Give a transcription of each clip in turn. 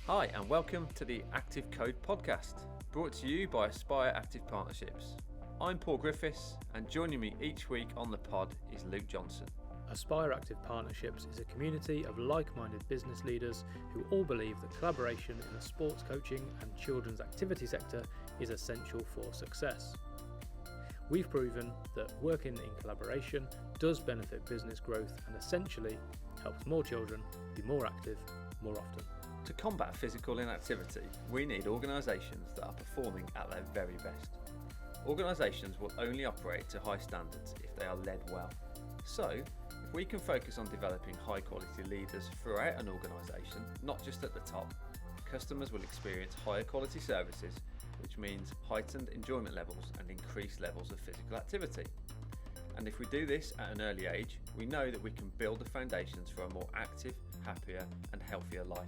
Hi and welcome to the Active Code podcast, brought to you by Aspire Active Partnerships. I'm Paul Griffiths and joining me each week on the pod is Luke Johnson. Aspire Active Partnerships is a community of like-minded business leaders who all believe that collaboration in the sports coaching and children's activity sector is essential for success. We've proven that working in collaboration does benefit business growth and essentially helps more children be more active more often. To combat physical inactivity, we need organisations that are performing at their very best. Organisations will only operate to high standards if they are led well. So, if we can focus on developing high quality leaders throughout an organisation, not just at the top, customers will experience higher quality services, which means heightened enjoyment levels and increased levels of physical activity. And if we do this at an early age, we know that we can build the foundations for a more active, happier and healthier life.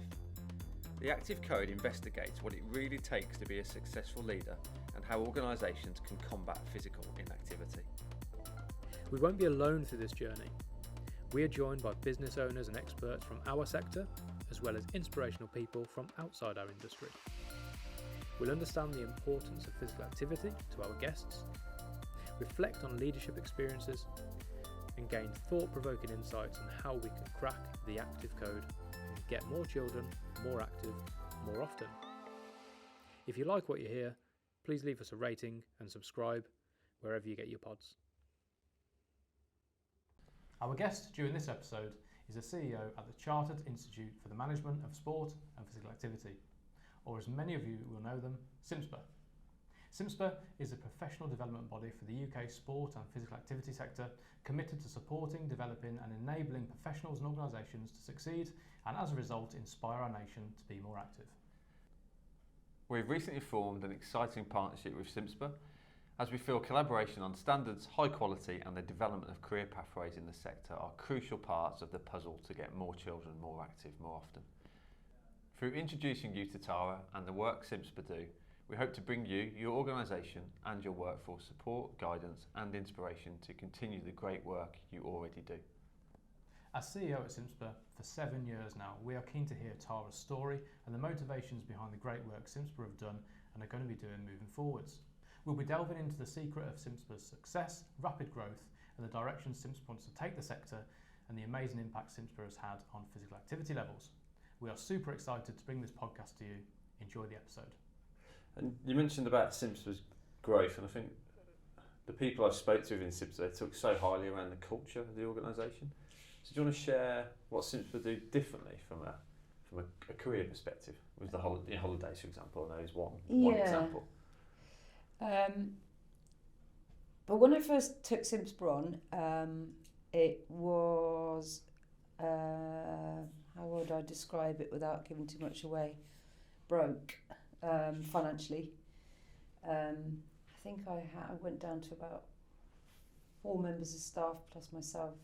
The Active Code investigates what it really takes to be a successful leader and how organisations can combat physical inactivity. We won't be alone through this journey. We are joined by business owners and experts from our sector, as well as inspirational people from outside our industry. We'll understand the importance of physical activity to our guests, reflect on leadership experiences, and gain thought-provoking insights on how we can crack the Active Code and get more children more active more often. If you like what you hear, please leave us a rating and subscribe wherever you get your pods. Our guest during this episode is a CEO at the Chartered Institute for the Management of Sport and Physical Activity, or as many of you will know them, CIMSPA. CIMSPA is a professional development body for the UK sport and physical activity sector, committed to supporting, developing and enabling professionals and organisations to succeed and as a result inspire our nation to be more active. We've recently formed an exciting partnership with CIMSPA as we feel collaboration on standards, high quality and the development of career pathways in the sector are crucial parts of the puzzle to get more children more active more often. Through introducing you to Tara and the work CIMSPA do, we hope to bring you, your organisation and your workforce support, guidance and inspiration to continue the great work you already do. As CEO at CIMSPA for 7 years now, we are keen to hear Tara's story and the motivations behind the great work CIMSPA have done and are going to be doing moving forwards. We'll be delving into the secret of CIMSPA's success, rapid growth and the direction CIMSPA wants to take the sector and the amazing impact CIMSPA has had on physical activity levels. We are super excited to bring this podcast to you. Enjoy the episode. And you mentioned about CIMSPA's growth, and I think the people I've spoke to within CIMSPA, they talk so highly around the culture of the organisation. So do you want to share what CIMSPA do differently from a career perspective? With the holidays, for example, I know is one example. But when I first took CIMSPA on, it was, how would I describe it without giving too much away? Broke. Financially. I think I went down to about 4 members of staff plus myself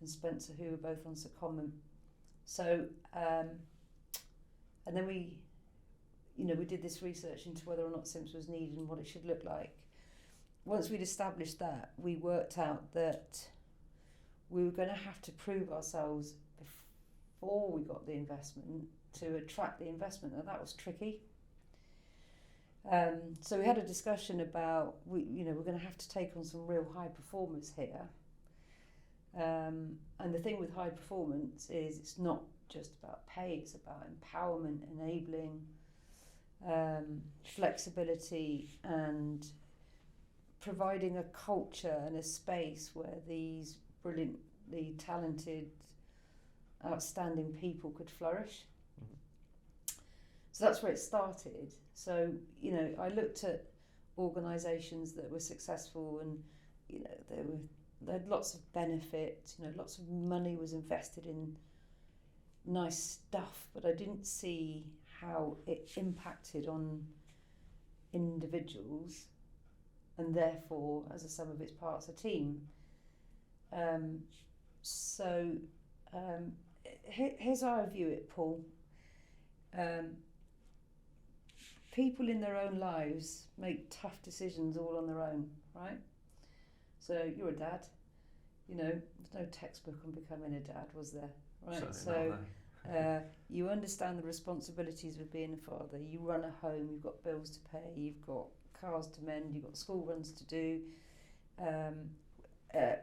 and Spencer, who were both on secondment. So, and then we did this research into whether or not CIMSPA was needed and what it should look like. Once we'd established that, we worked out that we were going to have to prove ourselves before we got the investment to attract the investment, and that was tricky. So we had a discussion about we're going to have to take on some real high performers here. And the thing with high performance is it's not just about pay; it's about empowerment, enabling, flexibility, and providing a culture and a space where these brilliantly talented, outstanding people could flourish. So that's where it started. So, I looked at organisations that were successful and, they had lots of benefit, lots of money was invested in nice stuff, but I didn't see how it impacted on individuals and therefore, as a sum of its parts, a team. Here's how I view it, Paul. People in their own lives make tough decisions all on their own, right? So you're a dad, there's no textbook on becoming a dad, was there? Right. Certainly You understand the responsibilities of being a father. You run a home, you've got bills to pay, you've got cars to mend, you've got school runs to do.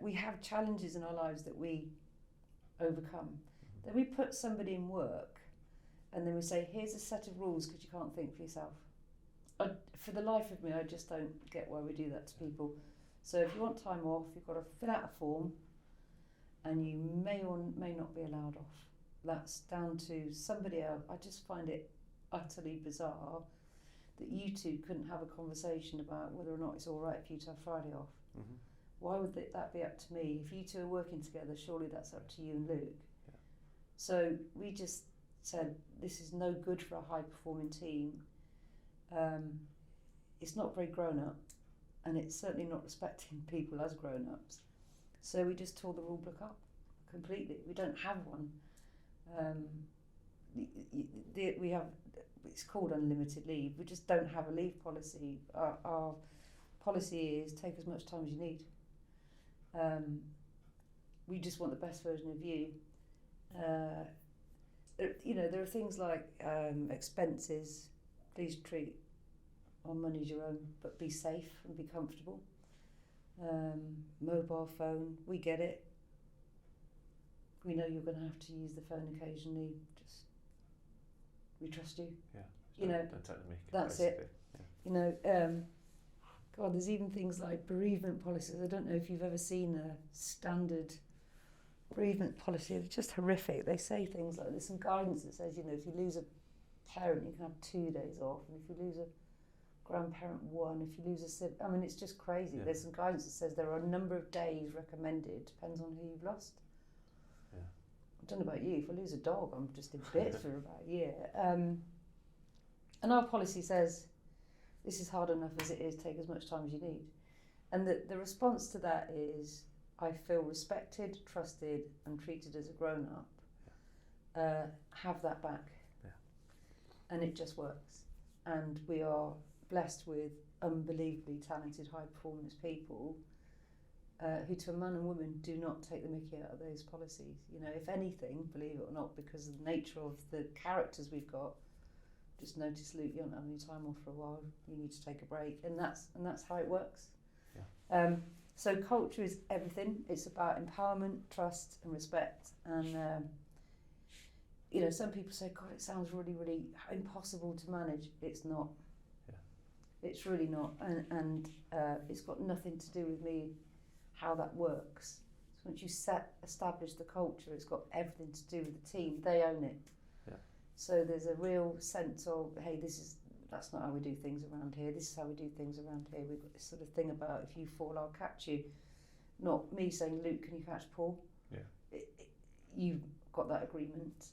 We have challenges in our lives that we overcome. Then we put somebody in work and then we say, here's a set of rules because you can't think for yourself. For the life of me, I just don't get why we do that to people. So if you want time off, you've got to fill out a form and you may or may not be allowed off. That's down to somebody else. I just find it utterly bizarre that you two couldn't have a conversation about whether or not it's all right for you to have Friday off. Mm-hmm. Why would that be up to me? If you two are working together, surely that's up to you and Luke. Yeah. So we just said, this is no good for a high-performing team. It's not very grown-up, and it's certainly not respecting people as grown-ups. So we just tore the rule book up completely. We don't have one. We have, it's called unlimited leave. We just don't have a leave policy. Our policy is take as much time as you need. We just want the best version of you. There are things like expenses. Please treat our money as your own, but be safe and be comfortable. Mobile phone, we get it. We know you're going to have to use the phone occasionally. Just, we trust you. Yeah. Don't take the mick. That's basically. it. God, there's even things like bereavement policies. I don't know if you've ever seen a standard bereavement policy. It's just horrific. They say things like, there's some guidance that says, if you lose a parent, you can have 2 days off, and if you lose a grandparent, 1. If you lose a sibling, it's just crazy. Yeah. There's some guidance that says there are a number of days recommended, depends on who you've lost. Yeah. I don't know about you, if I lose a dog, I'm just in bits for about a year. And our policy says, this is hard enough as it is, take as much time as you need. And the response to that is, I feel respected, trusted, and treated as a grown-up. Have that back. Yeah. And it just works. And we are blessed with unbelievably talented, high-performance people who, to a man and woman, do not take the mickey out of those policies. If anything, believe it or not, because of the nature of the characters we've got, just notice, Luke, you don't have any time off for a while. You need to take a break, and that's how it works. Yeah. So culture is everything. It's about empowerment, trust, and respect. And some people say, God, it sounds really, really impossible to manage. It's not. Yeah. It's really not, and it's got nothing to do with me, how that works. So once you establish the culture, it's got everything to do with the team. They own it. Yeah. So there's a real sense of, hey, that's not how we do things around here. This is how we do things around here. We've got this sort of thing about, if you fall, I'll catch you. Not me saying, Luke, can you catch Paul? Yeah. You've got that agreement.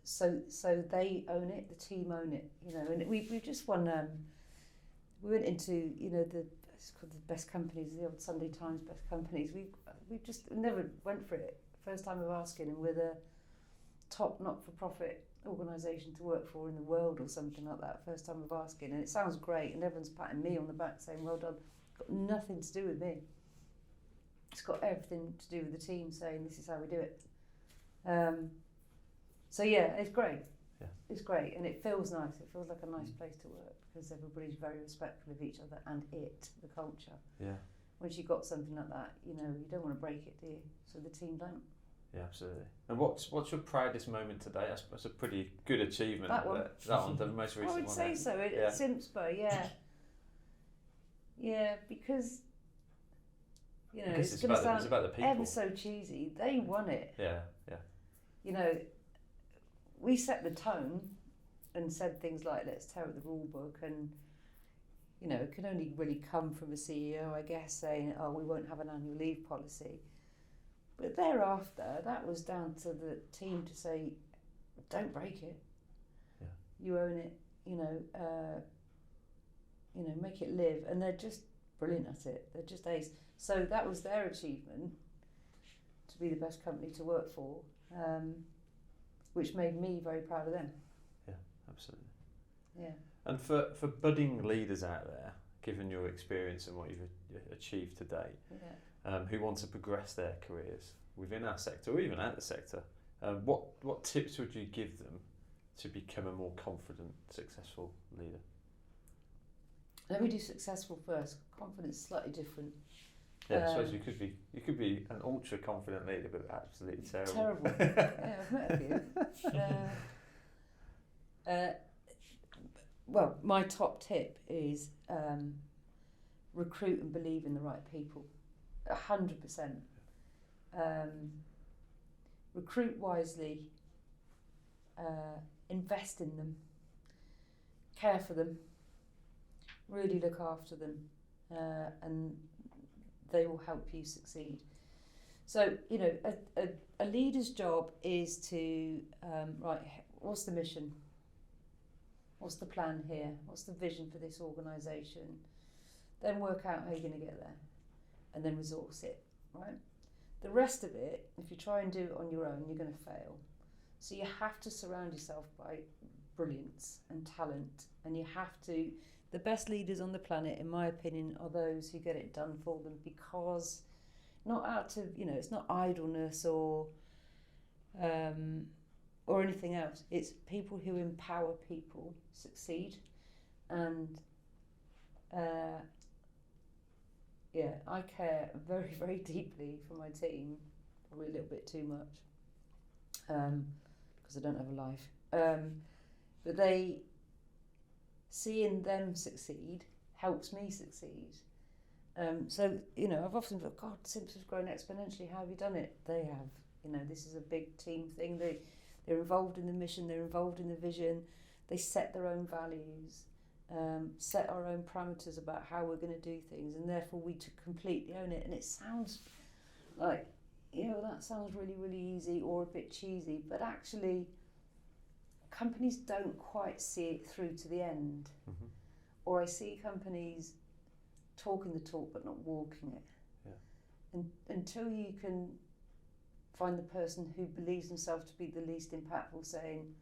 So they own it, the team own it, and we've just won. We went into it's called the best companies, the old Sunday Times best companies. We just never went for it. First time of asking, and we're the top not-for-profit organisation to work for in the world or something like that. First time of asking, and it sounds great, and everyone's patting me on the back saying, well done. It's got nothing to do with me. It's got everything to do with the team saying this is how we do it. So yeah, it's great. Yeah. It's great, and it feels nice. It feels like a nice place to work because everybody's very respectful of each other and the culture. Yeah. Once you've got something like that, you don't want to break it, do you? So the team don't. Yeah, absolutely. And what's your proudest moment today? That's a pretty good achievement. That one. That one, the most recent one. I would say so. At CIMSPA, yeah. Yeah, because it's going to sound about the people. ever so cheesy. They won it. Yeah. We set the tone and said things like, let's tear up the rule book, and it can only really come from a CEO, I guess, saying, oh, we won't have an annual leave policy. But thereafter, that was down to the team to say, don't break it. Yeah. You own it, make it live. And they're just brilliant at it. They're just ace. So that was their achievement, to be the best company to work for, which made me very proud of them. Yeah, absolutely. Yeah. And for budding leaders out there, given your experience and what you've achieved to date, Yeah. who want to progress their careers within our sector or even out the sector, What tips would you give them to become a more confident, successful leader? Let me do successful first. Confidence is slightly different. Yeah, I suppose you could be an ultra confident leader, but absolutely terrible. Terrible. Yeah, I've met a few. Well, my top tip is recruit and believe in the right people. 100%. Recruit wisely. Invest in them. Care for them. Really look after them, and they will help you succeed. So, you know, a leader's job is to, right, what's the mission? What's the plan here? What's the vision for this organisation? Then work out how you're going to get there, and then resource it, right? The rest of it, if you try and do it on your own, you're going to fail. So you have to surround yourself by brilliance and talent, and you have to. The best leaders on the planet, in my opinion, are those who get it done for them, because not out of, you know, it's not idleness or anything else. It's people who empower people succeed, and yeah, I care very, very deeply for my team, probably a little bit too much, because I don't have a life. But seeing them succeed helps me succeed. So, you know, I've often thought, God, CIMSPA's grown exponentially. How have you done it? They have. You know, this is a big team thing. They're involved in the mission. They're involved in the vision. They set their own values, set our own parameters about how we're going to do things, and therefore we completely own it. And it sounds like, you know, that sounds really, really easy or a bit cheesy, but actually companies don't quite see it through to the end. Mm-hmm. Or I see companies talking the talk but not walking it. Yeah. And until you can find the person who believes themselves to be the least impactful, saying,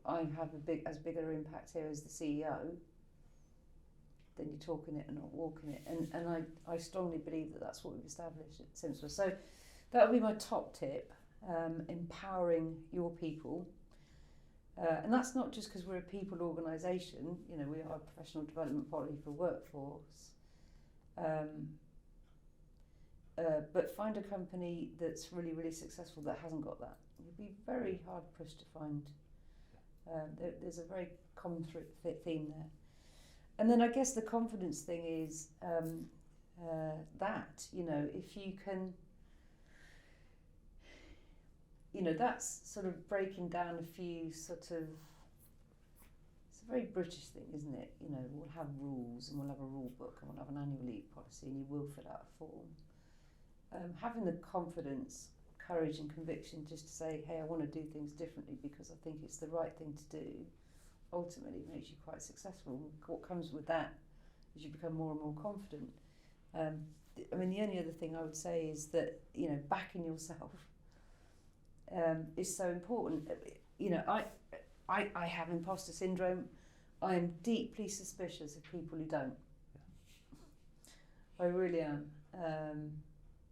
I have as big an impact here as the CEO, then you're talking it and not walking it. And I strongly believe that that's what we've established at CIMSPA. So that would be my top tip, empowering your people. And that's not just because we're a people organisation, you know, we are a professional development body for workforce. But find a company that's really, really successful that hasn't got that. You'd be very hard pushed to find. There's a very common theme there. And then I guess the confidence thing is that, you know, if you can, you know, that's sort of breaking down a few sort of, it's a very British thing, isn't it? You know, we'll have rules and we'll have a rule book and we'll have an annual leave policy and you will fill out a form. Having the confidence, courage and conviction just to say, hey, I want to do things differently because I think it's the right thing to do, ultimately makes you quite successful. What comes with that is you become more and more confident. I mean, the only other thing I would say is that, you know, backing yourself is so important. You know, I have imposter syndrome. I am deeply suspicious of people who don't. I really am.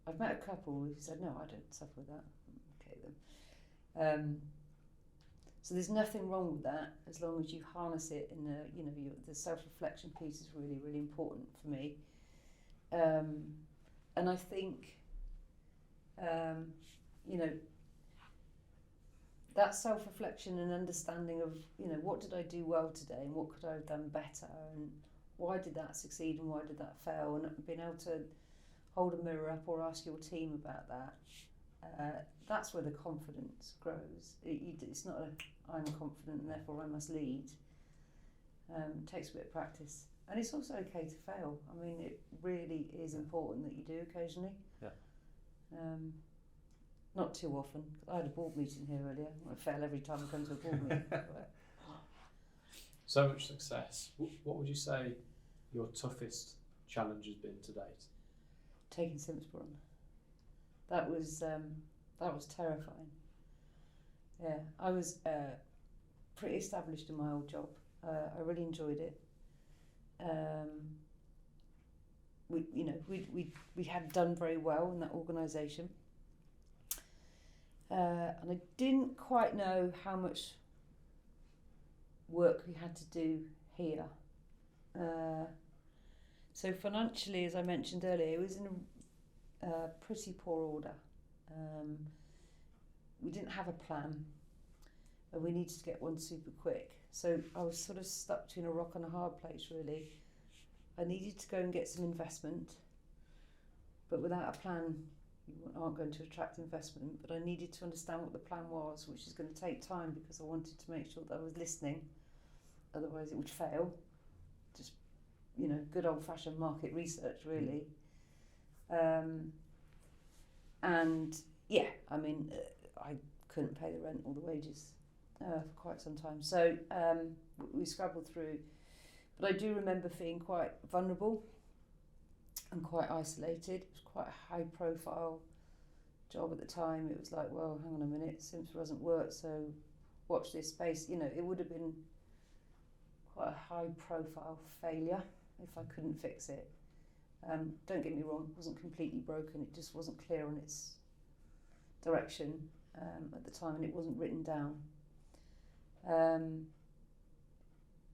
I've met a couple who said, no, I don't suffer with that. Okay then. So there's nothing wrong with that as long as you harness it in the, you know, the self-reflection piece is really, really important for me. And I think, you know, that self-reflection and understanding of, you know, what did I do well today and what could I have done better and why did that succeed and why did that fail, and being able to hold a mirror up or ask your team about that, that's where the confidence grows. It's not a, I'm confident and therefore I must lead. It takes a bit of practice. And it's also okay to fail. I mean, it really is important that you do occasionally. Yeah. Not too often. I had a board meeting here earlier. I fail every time I come to a board meeting. So much success. What would you say your toughest challenge has been to date? Taking CIMSPA on. That was terrifying. Yeah, I was pretty established in my old job. I really enjoyed it. We had done very well in that organisation. and I didn't quite know how much work we had to do here. So financially, as I mentioned earlier, it was in a pretty poor order. We didn't have a plan, and we needed to get one super quick. So I was sort of stuck between a rock and a hard place, really. I needed to go and get some investment, but without a plan, you aren't going to attract investment. But I needed to understand what the plan was, which is going to take time because I wanted to make sure that I was listening. Otherwise, it would fail. Just, good old-fashioned market research, really. And yeah, I mean, I couldn't pay the rent or the wages for quite some time. So we scrabbled through. But I do remember feeling quite vulnerable and quite isolated. It was quite a high-profile job at the time. It was like, well, hang on a minute, CIMSPA hasn't worked, so watch this space. It would have been quite a high-profile failure if I couldn't fix it. Don't get me wrong, it wasn't completely broken. It just wasn't clear on its direction at the time, and it wasn't written down.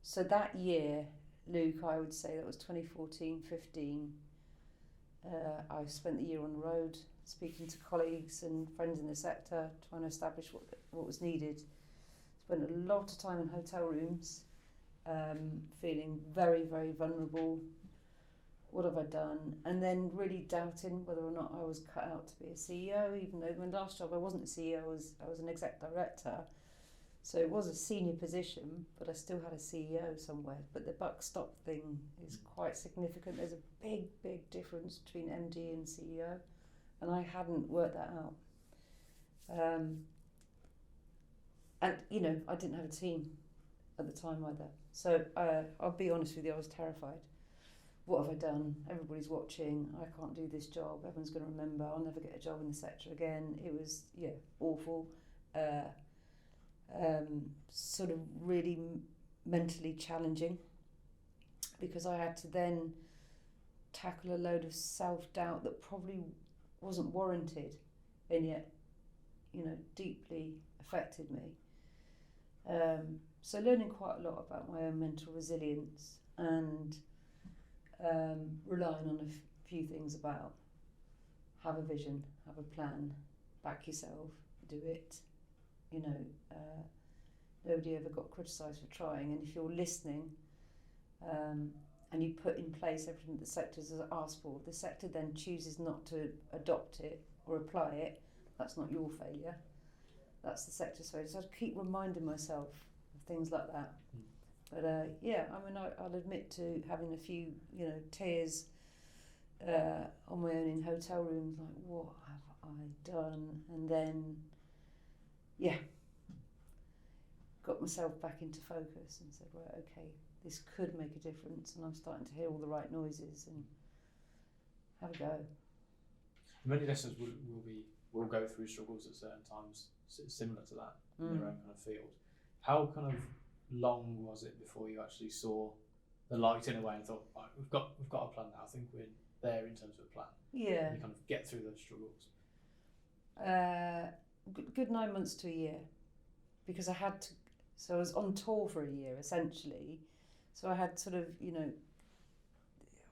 So that year, Luke, I would say that was 2014-15. I spent the year on the road, speaking to colleagues and friends in the sector, trying to establish what was needed. Spent a lot of time in hotel rooms, feeling very, very vulnerable. What have I done? And then really doubting whether or not I was cut out to be a CEO, even though my last job I wasn't a CEO, I was an exec director. So it was a senior position, but I still had a CEO somewhere. But the buck stop thing is quite significant. There's a big, big difference between MD and CEO, and I hadn't worked that out. And I didn't have a team at the time either. So I'll be honest with you, I was terrified. What have I done? Everybody's watching. I can't do this job. Everyone's going to remember. I'll never get a job in the sector again. It was, awful. Sort of really mentally challenging, because I had to then tackle a load of self-doubt that probably wasn't warranted, and yet, deeply affected me. So learning quite a lot about my own mental resilience and relying on a few things about have a vision, have a plan, back yourself, do it. Nobody ever got criticised for trying, and if you're listening and you put in place everything that the sector has asked for, the sector then chooses not to adopt it or apply it, that's not your failure, that's the sector's failure. So I keep reminding myself of things like that. But I'll admit to having a few, tears on my own in hotel rooms, like, what have I done? And then, got myself back into focus and said, right, okay, this could make a difference, and I'm starting to hear all the right noises and have a go. Many listeners will go through struggles at certain times similar to that in their own kind of field. How kind of long was it before you actually saw the light in a way and thought, right, we've got a plan now? I think we're there in terms of a plan. Yeah. And you kind of get through those struggles. Good 9 months to a year, because I had to. So I was on tour for a year essentially. So I had sort of, when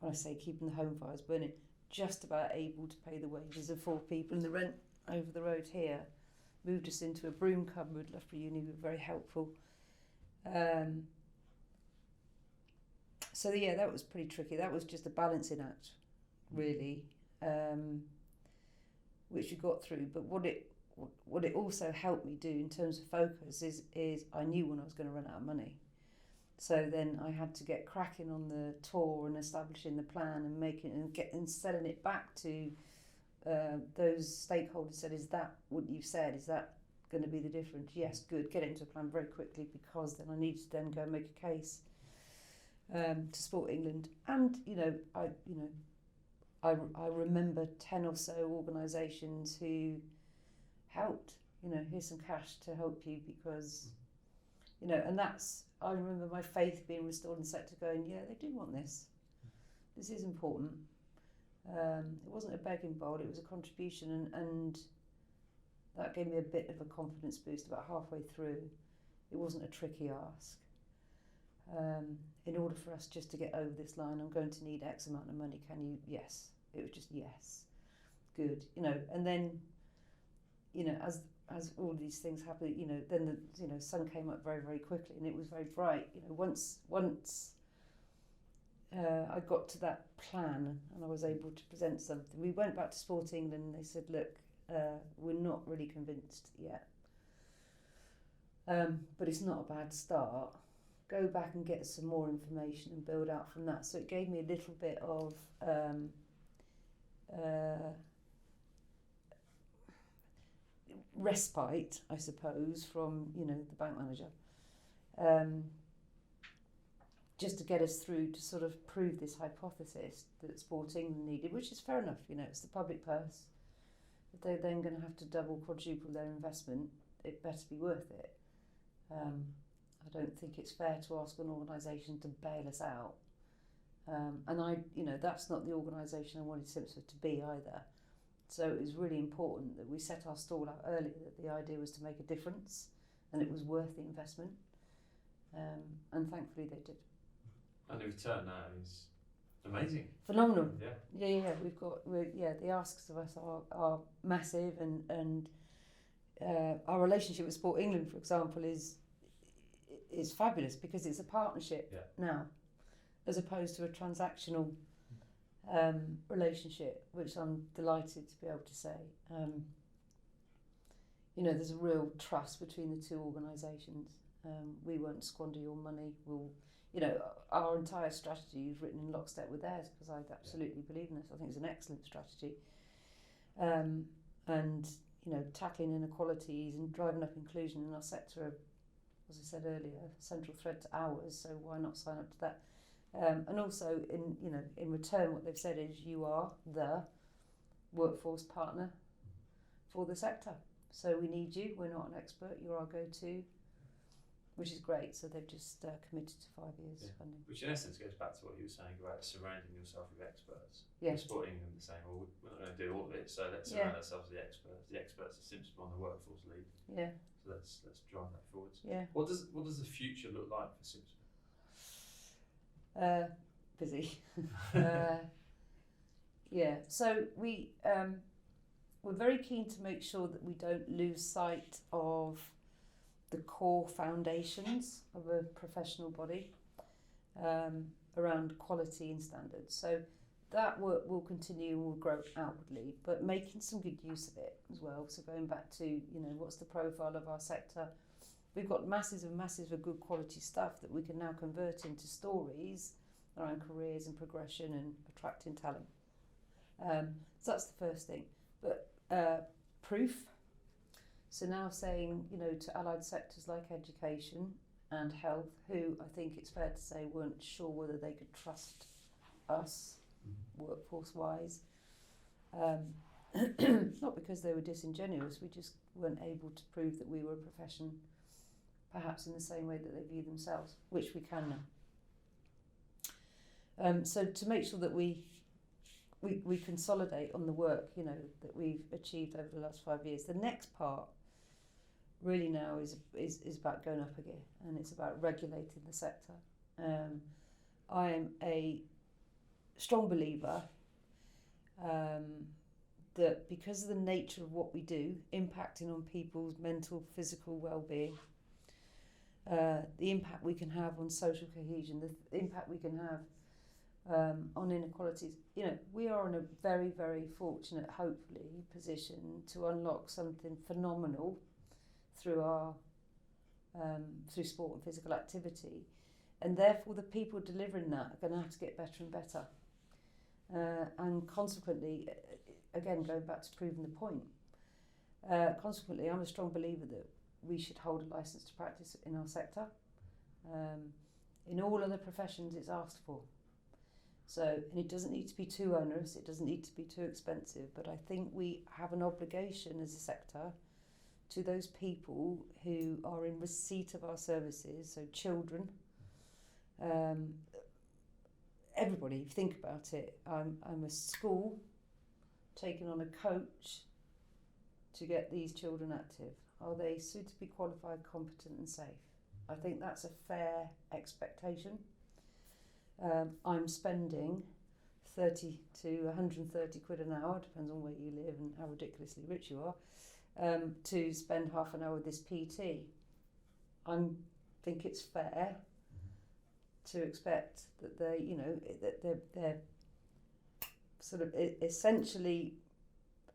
I say keeping the home fires burning, just about able to pay the wages of 4 people, and the rent over the road here moved us into a broom cupboard. Loughborough Uni were very helpful. So that was pretty tricky. That was just a balancing act, really, which we got through. But what it also helped me do in terms of focus is I knew when I was going to run out of money. So then I had to get cracking on the tour and establishing the plan and selling it back to those stakeholders. Said, is that what you've said? Is that going to be the difference? Yes, good. Get it into a plan very quickly, because then I needed to then go and make a case to Sport England. And I remember 10 or so organisations who helped. Here's some cash to help you, because and that's, I remember my faith being restored in the sector, going, yeah, they do want this. This is important. It wasn't a begging bowl, it was a contribution, and that gave me a bit of a confidence boost about halfway through. It wasn't a tricky ask. In order for us just to get over this line, I'm going to need X amount of money. Can you? Yes. It was just yes. Good. And then, as all these things happen, then the sun came up very, very quickly, and it was very bright. Once I got to that plan and I was able to present something, we went back to Sport England and they said, look, we're not really convinced yet, but it's not a bad start. Go back and get some more information and build out from that. So it gave me a little bit of respite, I suppose, from the bank manager, just to get us through to sort of prove this hypothesis that Sport England needed, which is fair enough. It's the public purse. If they're then going to have to double, quadruple their investment, it better be worth it. I don't think it's fair to ask an organisation to bail us out. And that's not the organisation I wanted CIMSPA to be either. So it was really important that we set our stall out earlier, that the idea was to make a difference and it was worth the investment. And thankfully they did. And the return now is amazing. Phenomenal. Yeah. Yeah. The asks of us are massive, and our relationship with Sport England, for example, is fabulous because it's a partnership now, as opposed to a transactional relationship, which I'm delighted to be able to say. There's a real trust between the two organisations. We won't squander your money. Our entire strategy is written in lockstep with theirs because I absolutely believe in this. I think it's an excellent strategy. And tackling inequalities and driving up inclusion in our sector are, as I said earlier, a central thread to ours. So why not sign up to that? And also, in return, what they've said is you are the workforce partner for the sector. So we need you. We're not an expert. You're our go-to, which is great. So they've just committed to 5 years funding. Which in essence goes back to what you were saying about surrounding yourself with experts. Yeah. Sport England are saying, well, we're not going to do all of it, so let's surround ourselves with the experts. The experts are CIMSPA on the workforce lead. Yeah. So let's drive that forwards. Yeah. What does the future look like for CIMSPA? Busy. So we're very keen to make sure that we don't lose sight of the core foundations of a professional body around quality and standards. So that work will continue and will grow outwardly, but making some good use of it as well. So going back to, what's the profile of our sector? We've got masses of good quality stuff that we can now convert into stories around careers and progression and attracting talent. So that's the first thing. But proof. So now saying, to allied sectors like education and health, who I think it's fair to say weren't sure whether they could trust us workforce-wise. Not because they were disingenuous, we just weren't able to prove that we were a profession perhaps in the same way that they view themselves, which we can now. So to make sure that we consolidate on the work, that we've achieved over the last 5 years. The next part really now is about going up a gear, and it's about regulating the sector. I am a strong believer that because of the nature of what we do, impacting on people's mental, physical well-being, the impact we can have on social cohesion, the impact we can have on inequalities. We are in a very, very fortunate, hopefully, position to unlock something phenomenal through our through sport and physical activity, and therefore the people delivering that are going to have to get better and better. And consequently, again, going back to proving the point, consequently, I'm a strong believer that we should hold a licence to practice in our sector. In all other professions, it's asked for. So, and it doesn't need to be too onerous, it doesn't need to be too expensive, but I think we have an obligation as a sector to those people who are in receipt of our services, so children, everybody. If you think about it, I'm a school taking on a coach to get these children active? Are they suitably qualified, competent and safe? I think that's a fair expectation. I'm spending 30 to 130 quid an hour, depends on where you live and how ridiculously rich you are, to spend half an hour with this PT. I think it's fair to expect that they, you know, that they're sort of essentially,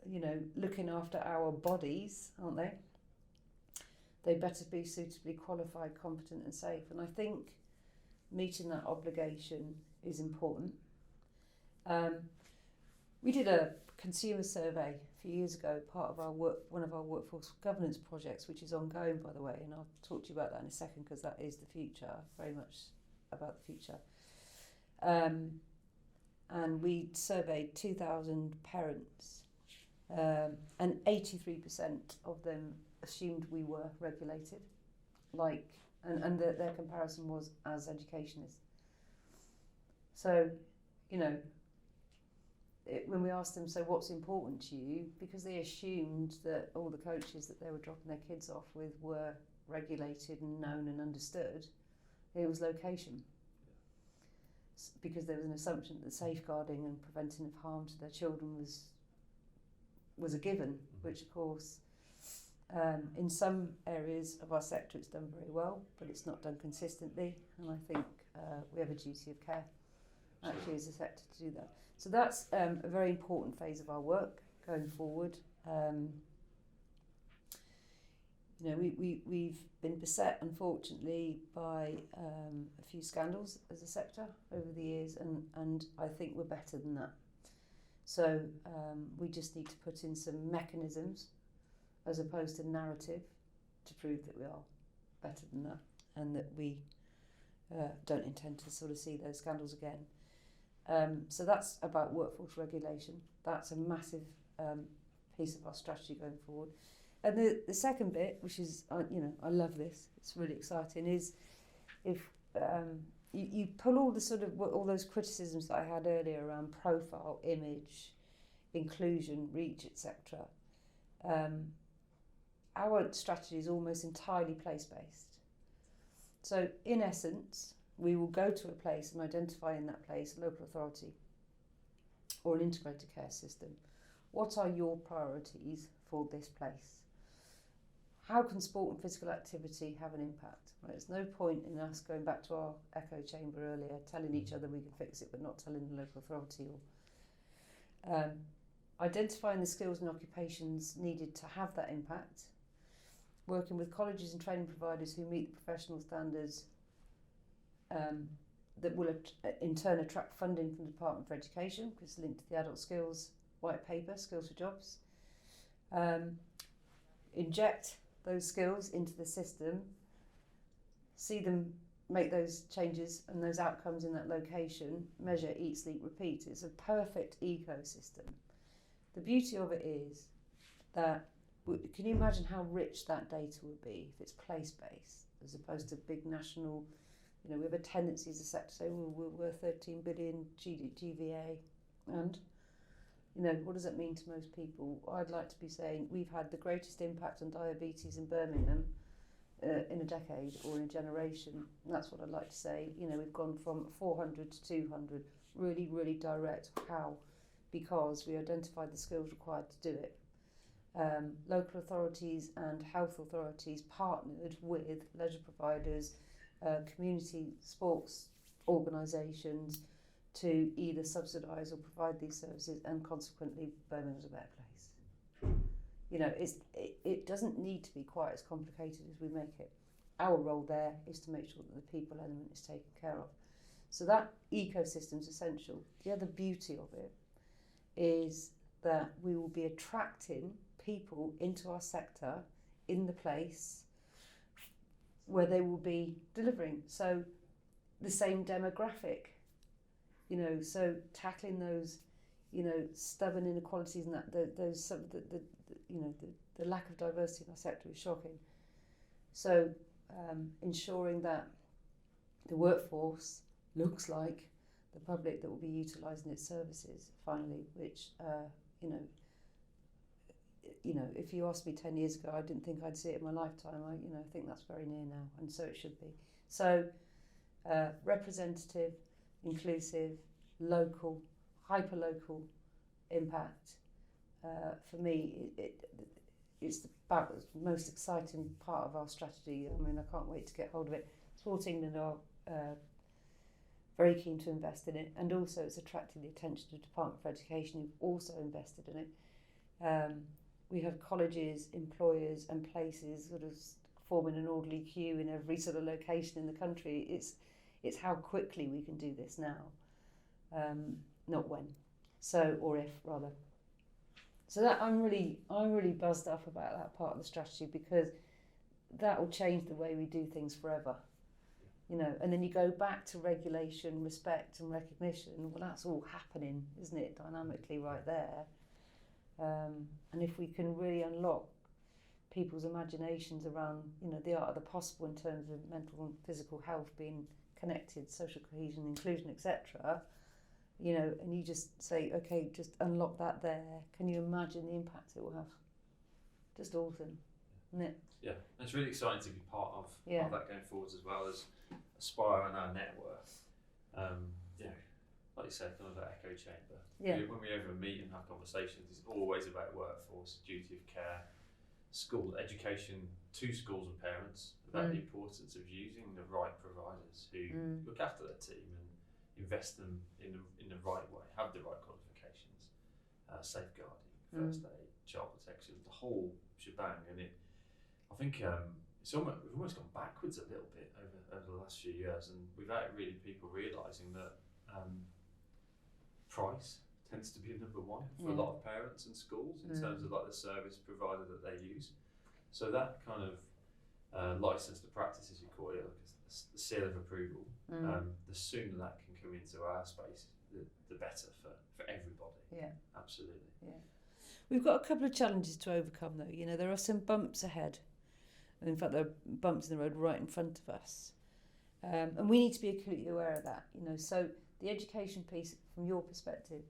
you know, looking after our bodies, aren't they? They better be suitably qualified, competent and safe. And I think meeting that obligation is important. We did a consumer survey a few years ago, part of our work, one of our workforce governance projects, which is ongoing, by the way, and I'll talk to you about that in a second because that is the future, very much about the future. And we surveyed 2,000 parents, and 83% of them assumed we were regulated, and their comparison was as education is. So, you know, when we asked them, so what's important to you, because they assumed that all the coaches that they were dropping their kids off with were regulated and known and understood, it was location. Because there was an assumption that safeguarding and preventing of harm to their children was a given, which of course in some areas of our sector it's done very well, but it's not done consistently, and I think we have a duty of care actually as a sector to do that. So that's a very important phase of our work going forward. You know, we've been beset, unfortunately, by a few scandals as a sector over the years, and I think we're better than that. So we just need to put in some mechanisms as opposed to narrative to prove that we are better than that, and that we don't intend to sort of see those scandals again. So that's about workforce regulation. That's a massive piece of our strategy going forward. And the second bit, which is, you know, I love this, it's really exciting, is if you pull all the sort of, all those criticisms that I had earlier around profile, image, inclusion, reach, etc. Our strategy is almost entirely place-based. So in essence, we will go to a place and identify in that place a local authority or an integrated care system. What are your priorities for this place? How can sport and physical activity have an impact? Right, there's no point in us going back to our echo chamber earlier, telling each other we can fix it, but not telling the local authority. Or identifying the skills and occupations needed to have that impact. Working with colleges and training providers who meet the professional standards that will in turn attract funding from the Department for Education, because it's linked to the adult skills white paper, Skills for Jobs. Inject those skills into the system, see them make those changes and those outcomes in that location, measure, eat, sleep, repeat. It's a perfect ecosystem. The beauty of it is that, can you imagine how rich that data would be if it's place-based as opposed to big national, you know, we have a tendency as a sector to say, well, we're 13 billion GVA, and, you know, what does that mean to most people? I'd like to be saying we've had the greatest impact on diabetes in Birmingham in a decade or in a generation. And that's what I'd like to say. You know, we've gone from 400 to 200, really, really direct. How? Because we identified the skills required to do it. Local authorities and health authorities partnered with leisure providers, community sports organisations to either subsidise or provide these services, and consequently Birmingham's a better place. You know, it doesn't need to be quite as complicated as we make it. Our role there is to make sure that the people element is taken care of. So that ecosystem is essential. The other beauty of it is that we will be attracting people into our sector in the place where they will be delivering. So the same demographic, you know, so tackling those, you know, stubborn inequalities and that the lack of diversity in our sector is shocking. So ensuring that the workforce looks like the public that will be utilising its services finally, which you know, you know, if you asked me 10 years ago, I didn't think I'd see it in my lifetime. I think that's very near now, and so it should be. So, representative, inclusive, local, hyper-local impact. For me, it's about the most exciting part of our strategy. I mean, I can't wait to get hold of it. Sport England are very keen to invest in it, and also it's attracting the attention of the Department for Education, who've also invested in it. We have colleges, employers and places sort of forming an orderly queue in every sort of location in the country. It's how quickly we can do this now, not when. So, or if rather. So that I'm really buzzed up about that part of the strategy, because that will change the way we do things forever. You know, and then you go back to regulation, respect and recognition. Well, that's all happening, isn't it, dynamically right there. And if we can really unlock people's imaginations around, you know, the art of the possible in terms of mental and physical health being connected, social cohesion, inclusion, etc., you know, and you just say, okay, just unlock that there. Can you imagine the impact it will have? Just awesome, isn't it? Yeah, and it's really exciting to be part of that going forwards, as well as Aspire and our network. You know, like you said, kind of that echo chamber. Yeah. When we ever meet and have conversations, it's always about workforce, duty of care, school education to schools and parents, about the importance of using the right providers who look after their team and invest them in the right way, have the right qualifications, safeguarding, first aid, child protection, the whole shebang. And I think we've almost gone backwards a little bit over the last few years, and without really people realising that price tends to be number one for a lot of parents and schools in terms of like the service provider that they use. So that kind of license to practice, as you call it, like the seal of approval, the sooner that can come into our space, the better for everybody. Yeah, absolutely. Yeah, we've got a couple of challenges to overcome, though. You know, there are some bumps ahead. In fact, there are bumps in the road right in front of us, and we need to be acutely aware of that. You know, so the education piece, from your perspective,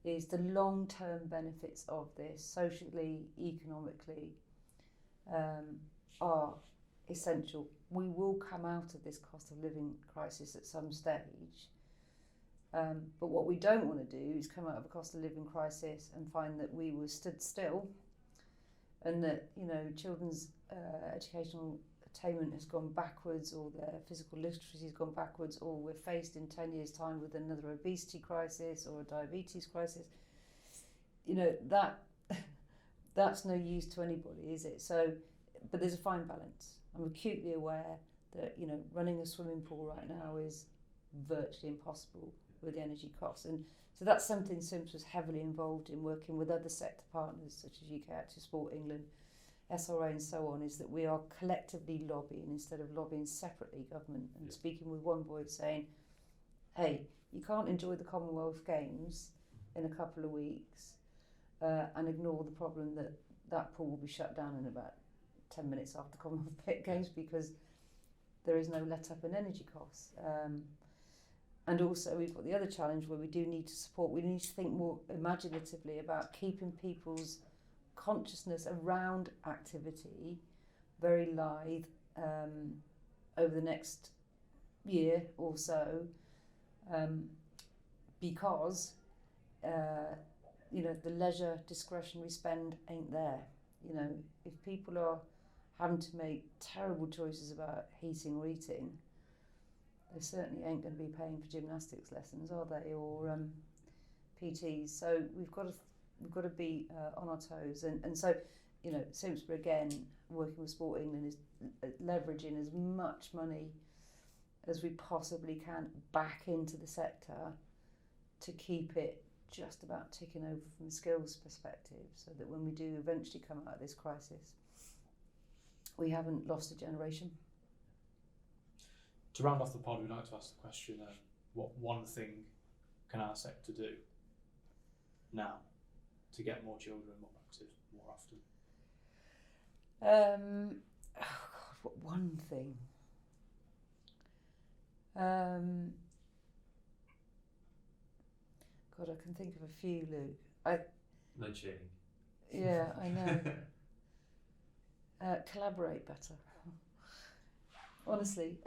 is the long-term benefits of this, socially, economically, are essential. We will come out of this cost of living crisis at some stage, but what we don't want to do is come out of a cost of living crisis and find that we were stood still, and that, you know, children's educational attainment has gone backwards, or their physical literacy has gone backwards, or we're faced in 10 years' time with another obesity crisis or a diabetes crisis. You know, that's no use to anybody, is it? So, but there's a fine balance. I'm acutely aware that, you know, running a swimming pool right now is virtually impossible with the energy costs, and so that's something CIMSPA was heavily involved in, working with other sector partners such as UK Active Sport England, SRA and so on, is that we are collectively lobbying instead of lobbying separately, government, and speaking with one voice, saying, hey, you can't enjoy the Commonwealth Games in a couple of weeks and ignore the problem that pool will be shut down in about 10 minutes after the Commonwealth Games because there is no let up in energy costs. And also we've got the other challenge where we do need to support, we need to think more imaginatively about keeping people's consciousness around activity very lithe over the next year or so, because you know, the leisure discretionary spend ain't there. You know, if people are having to make terrible choices about heating or eating, they certainly ain't going to be paying for gymnastics lessons, are they, or PTs? So we've got to be on our toes, and so, you know, CIMSPA again, working with Sport England, is leveraging as much money as we possibly can back into the sector to keep it just about ticking over from a skills perspective, so that when we do eventually come out of this crisis, we haven't lost a generation. To round off the pod, we'd like to ask the question, what one thing can our sector do now to get more children more active more often? Oh God, what one thing? God, I can think of a few, Luke. No cheating. Yeah, I know. Collaborate better. Honestly,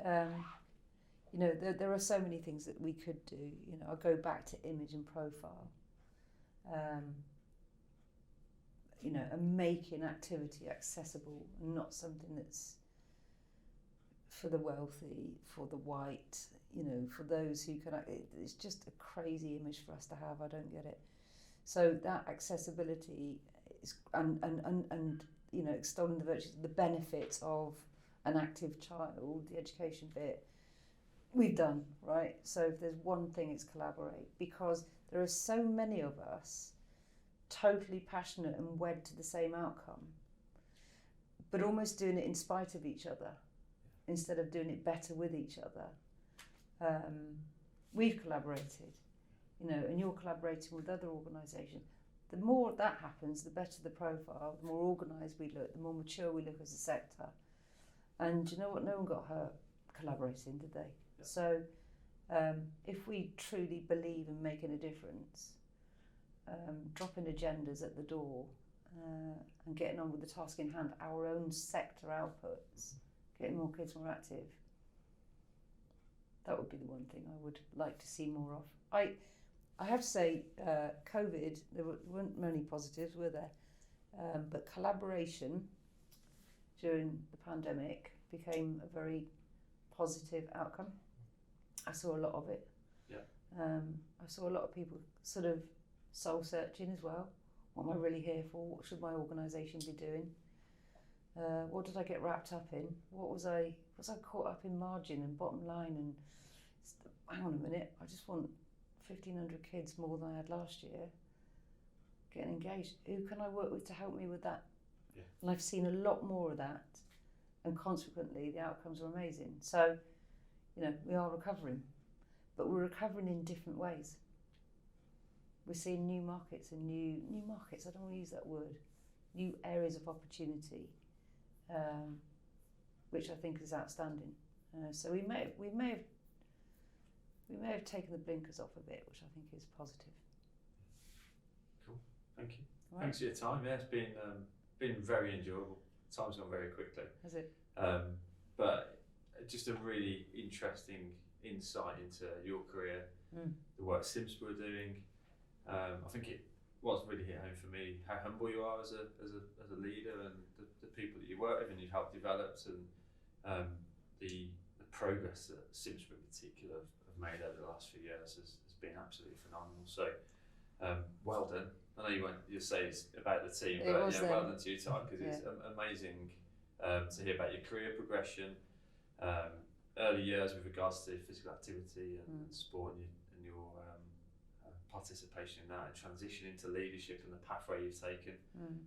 you know, there are so many things that we could do. You know, I'll go back to image and profile. You know, and making activity accessible, and not something that's for the wealthy, for the white, you know, for those who can. It's just a crazy image for us to have. I don't get it. So that accessibility is, and you know, extolling the virtues, the benefits of an active child, the education bit, we've done, right? So if there's one thing, it's collaborate, because there are so many of us totally passionate and wed to the same outcome, but almost doing it in spite of each other instead of doing it better with each other. We've collaborated, you know, and you're collaborating with other organisations. The more that happens, the better the profile, the more organised we look, the more mature we look as a sector. And you know what? No one got hurt collaborating, did they? Yeah. So if we truly believe in making a difference, dropping agendas at the door and getting on with the task in hand, our own sector outputs, getting more kids more active, that would be the one thing I would like to see more of. I have to say, COVID, there weren't many positives, were there? But collaboration during the pandemic became a very positive outcome. I saw a lot of it. Yeah. I saw a lot of people sort of soul searching as well. What am I really here for? What should my organisation be doing? What did I get wrapped up in? Was I caught up in margin and bottom line? And hang on a minute, I just want 1,500 kids more than I had last year getting engaged. Who can I work with to help me with that? Yeah. And I've seen a lot more of that, and consequently the outcomes are amazing. So, you know, we are recovering, but we're recovering in different ways. We're seeing new markets and new markets, I don't want to use that word, new areas of opportunity, which I think is outstanding. So we may have taken the blinkers off a bit, which I think is positive. Cool, thank you. Right. Thanks for your time. Yeah, it's been very enjoyable. Time's gone very quickly. Has it? But just a really interesting insight into your career, the work CIMSPA are doing. I think it was really hit home for me how humble you are as a leader, and the people that you work with and you've helped develop, and the progress that CIMSPA in particular have made over the last few years has been absolutely phenomenal. So well done. I know you'll say it's about the team, but yeah, well done to you, Tara, because it's amazing to hear about your career progression, early years with regards to physical activity and sport, and your participation in that, and transition into leadership and the pathway you've taken,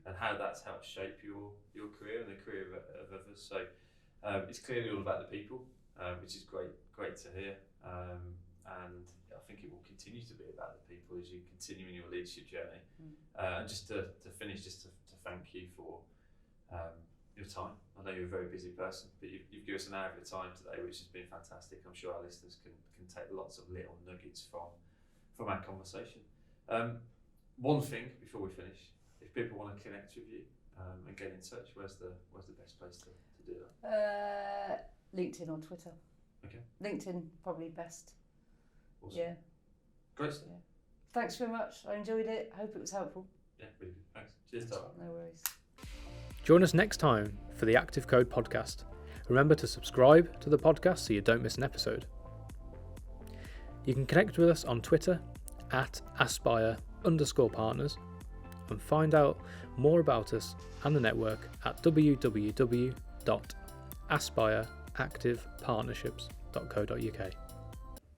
and how that's helped shape your career and the career of others. So it's clearly all about the people, which is great to hear, and I think it will continue to be about the people as you continue in your leadership journey. And just to finish, just to thank you for your time. I know you're a very busy person, but you've given us an hour of your time today, which has been fantastic. I'm sure our listeners can take lots of little nuggets from our conversation. One thing before we finish, if people want to connect with you and get in touch, where's the best place to do that? LinkedIn or Twitter. Okay. LinkedIn probably best. Awesome. Yeah. Great stuff. Yeah. Thanks very much. I enjoyed it. Hope it was helpful. Yeah, really good. Thanks. Cheers, Tara. No worries. Join us next time for the Active Code podcast. Remember to subscribe to the podcast so you don't miss an episode. You can connect with us on Twitter @aspire_partners and find out more about us and the network at www.aspireactivepartnerships.co.uk.